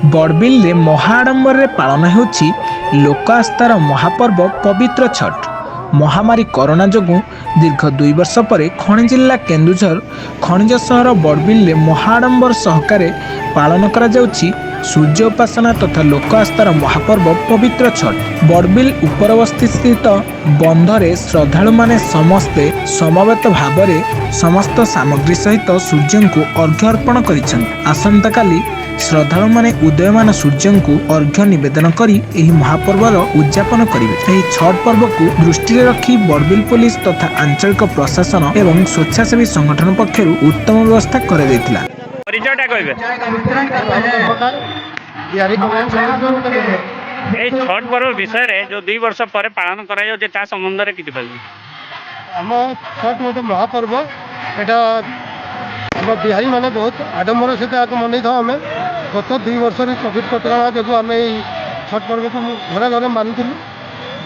बड़बिल महाआडंबर पालन होछि लोक आस्थार महापर्व पवित्र छठ। महामारी कोरोना जोगु दीर्घ 2 वर्ष पर खଣି जिला केन्दुझर खनिज सहर बड़बिल महाआडंबर सहकारे पालन करा जाउछि सूर्य उपासना तथा लोक आस्थार महापर्व पवित्र छठ। बड़बिल उपरबस्ती स्थित बंधरे श्रद्धालु माने समस्ते समवेत भावरे समस्त सामग्री सहित सूर्य को अर्घ्य अर्पण करिछन्ति। आसंता काली श्रद्धालु माने उदयमान सूर्य को अर्घ्य निवेदन करी एही महापर्वर उद्यापन करिवे। एही छठ पर्व को दृष्टि रखी बड़बिल पुलिस तथा आंचलिक प्रशासन एवं स्वेच्छासेवी संगठन पक्षरु उत्तम व्यवस्था करा दैतिला। परिचयटा कहबे এই ছট পর্ব বিষয়ে जो 2 वर्ष पर पालन करा जाउछे ता संबंध रे किछि कहबे। आम छठ गोटे महापर्व एटा आम बिहारी मैंने बहुत आडम्बर सहित आगे मनई था। आम गत 2 वर्ष कोविड कटका जो आम छठ पर्व को घरे घरे मानुलु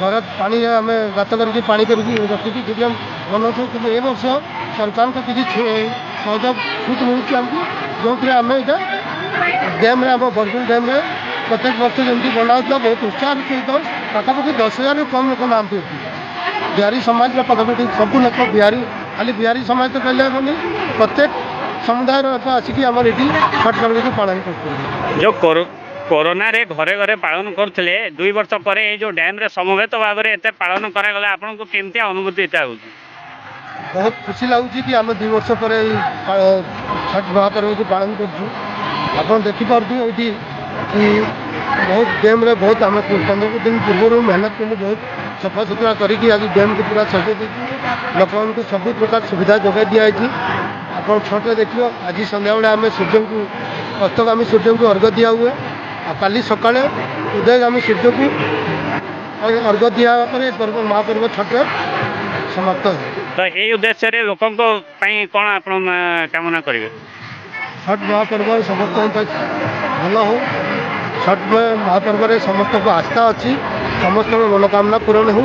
घर पानी आम गात करके पानी करके रखिकी जी बनाऊ कि ए वर्ष सरकार किसी सहयोग छूट मिलूँ आमको जो आम यहाँ डैम आम बरबिल डैम प्रत्येक वर्ष जमी बनाऊला बहुत उत्साह सहित पाखापाखि 10,000 कम लोक नाम बिहारी समाज पाखापाखि सब लोक बिहारी खाली बिहारी समाज तो कहले हेनी प्रत्येक समुदाय लोक आसिक आम ये छठ पर्व को पालन कर जो कोरोना रे घरे घरे पालन करथिले 2 वर्ष पर ये जो डैम रे समवेत भाव में एते पालन करा गला आपन को केमती अनुभूति एटा हो बहुत खुशी लगुच कि आम 2 वर्ष पर छठ महापर्व को पालन कर देखिपे ये बहुत डैम रे बहुत आम 15 दिन पूर्व मेहनत कर बहुत सफा सुतरा करके आज डैम को पूरा सजे लोक सब प्रकार सुविधा जोगाई दिखाई आप छठ देखिए आज संध्या बेले आम सूर्य को अस्तगामी सूर्य को अर्घ्य दिया हुए काली सका उदयगामी सूर्य को अर्घ्य दिया पर्व महापर्व छठ समाप्त है। तो यही उद्देश्य रे लोक कौन आप कामना करेंगे छठ महापर्व समस्त भल हो छठ महापर्व में समस्त को आस्था अच्छी समस्त मनोकामना पूरण हो।